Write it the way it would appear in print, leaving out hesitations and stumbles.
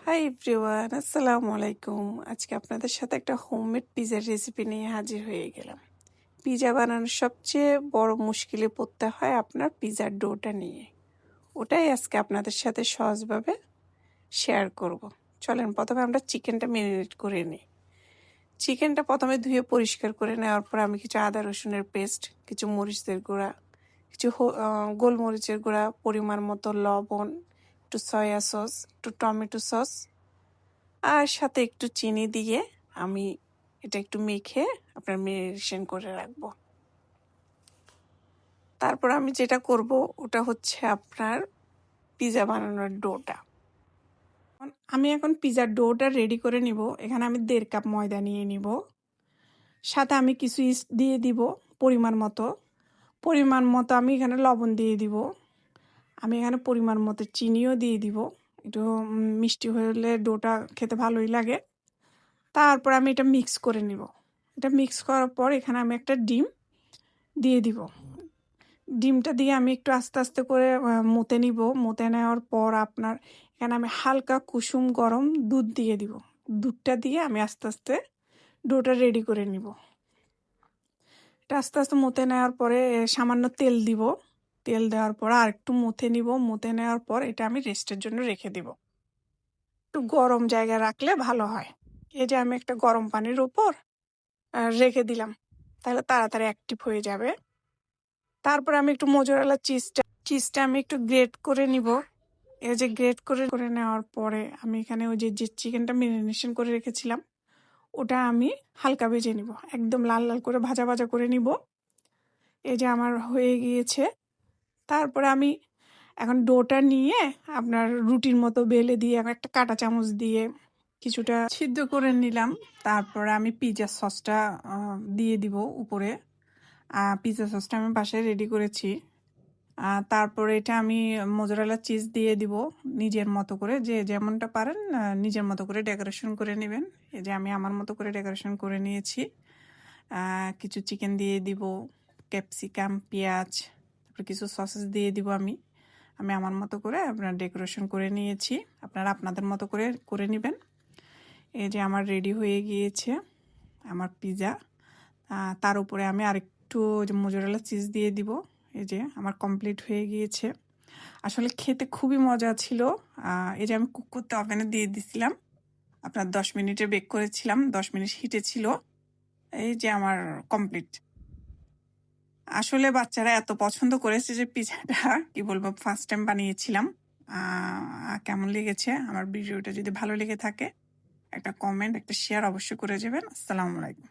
Hi everyone, আসসালামু আলাইকুম। আজকে আপনাদের সাথে একটা হোমমেড পিজার রেসিপি নিয়ে হাজির হয়ে গেলাম। পিজা বানানোর সবচেয়ে বড় মুশকিলে পড়তে হয় আপনার পিজার ডোটা নিয়ে। ওটাই আজকে আপনাদের সাথে সহজভাবে শেয়ার করব। চলেন প্রথমে আমরা চিকেনটা ম্যারিনেট করে নিই। চিকেনটা প্রথমে ধুয়ে পরিষ্কার করে নেওয়ার পর আমি কিছু আদা রসুনের পেস্ট, কিছু মরিচের গুঁড়া, কিছু গোলমরিচের গুঁড়া, পরিমাণ মতো লবণ, একটু সয়া সস, একটু টমেটো সস আর সাথে একটু চিনি দিয়ে আমি এটা একটু মেখে আপনার ম্যারিনেশন করে রাখবো। তারপর আমি যেটা করব ওটা হচ্ছে আপনার পিজা বানানোর ডোটা। আমি এখন পিজার ডোটা রেডি করে নিব। এখানে আমি 1.5 কাপ ময়দা নিয়ে নিব। সাথে আমি কিছু ইস্ট দিয়ে দিব পরিমাণ মতো আমি এখানে লবণ দিয়ে দিব। আমি এখানে পরিমাণ মতো চিনিও দিয়ে দিব। একটু মিষ্টি হলে ডোটা খেতে ভালোই লাগে। তারপর আমি এটা মিক্স করে নিব। এটা মিক্স করার পর এখানে আমি একটা ডিম দিয়ে দিব। ডিমটা দিয়ে আমি একটু আস্তে আস্তে করে মতে নিব। মতে নেওয়ার পর আপনার এখানে আমি হালকা কুসুম গরম দুধ দিয়ে দিব। দুধটা দিয়ে আমি আস্তে আস্তে ডোটা রেডি করে নিব। এটা আস্তে আস্তে মতে নেওয়ার পরে সামান্য তেল দিব। তেল দেওয়ার পর আর একটু মথে নিব। মতে নেওয়ার পর এটা আমি রেস্টের জন্য রেখে দিব। একটু গরম জায়গায় রাখলে ভালো হয়। এই যে আমি একটা গরম পানির উপর রেখে দিলাম, তাহলে তাড়াতাড়ি অ্যাক্টিভ হয়ে যাবে। তারপর আমি একটু মোজারেলা চিজটা আমি একটু গ্রেট করে নিব। এই যে গ্রেট করে নেওয়ার পরে আমি এখানে ওই যে চিকেনটা ম্যারিনেশন করে রেখেছিলাম ওটা আমি হালকা ভেজে নিব। একদম লাল লাল করে ভাজা ভাজা করে নিব। এই যে আমার হয়ে গিয়েছে। তারপরে আমি এখন ডোটা নিয়ে আপনার রুটির মতো বেলে দিয়ে একটা কাঁটা চামচ দিয়ে কিছুটা সিদ্ধ করে নিলাম। তারপর আমি পিৎজা সসটা দিয়ে দিব উপরে। পিৎজা সসটা আমি বাসায় রেডি করেছি। তারপরে এটা আমি মোজারেলা চিজ দিয়ে দিব নিজের মতো করে, যে যেমনটা পারেন নিজের মতো করে ডেকোরেশন করে নেবেন। এই যে আমি আমার মতো করে ডেকোরেশন করে নিয়েছি। কিছু চিকেন দিয়ে দিব, ক্যাপসিকাম, পেঁয়াজ, তারপর কিছু সসেস দিয়ে দিব। আমি আমার মতো করে আপনার ডেকোরেশন করে নিয়েছি। আপনারা আপনাদের মতো করে করে নেবেন। এই যে আমার রেডি হয়ে গিয়েছে আমার পিৎজা। তার উপরে আমি আরেকটু মোজারেলা চিজ দিয়ে দিব। এই যে আমার কমপ্লিট হয়ে গিয়েছে। আসলে খেতে খুবই মজা ছিল। এই যে আমি কুক করতে ওভেনে দিয়ে দিছিলাম, আপনার 10 মিনিটে বেক করেছিলাম, 10 মিনিট হিটে ছিল। এই যে আমার কমপ্লিট। আসলে বাচ্চারা এত পছন্দ করেছে যে পিজাটা কি বলবো, ফার্স্ট টাইম বানিয়েছিলাম। কেমন লেগেছে আমার ভিডিওটা যদি ভালো লেগে থাকে একটা কমেন্ট, একটা শেয়ার অবশ্যই করে যাবেন। আসসালামু আলাইকুম।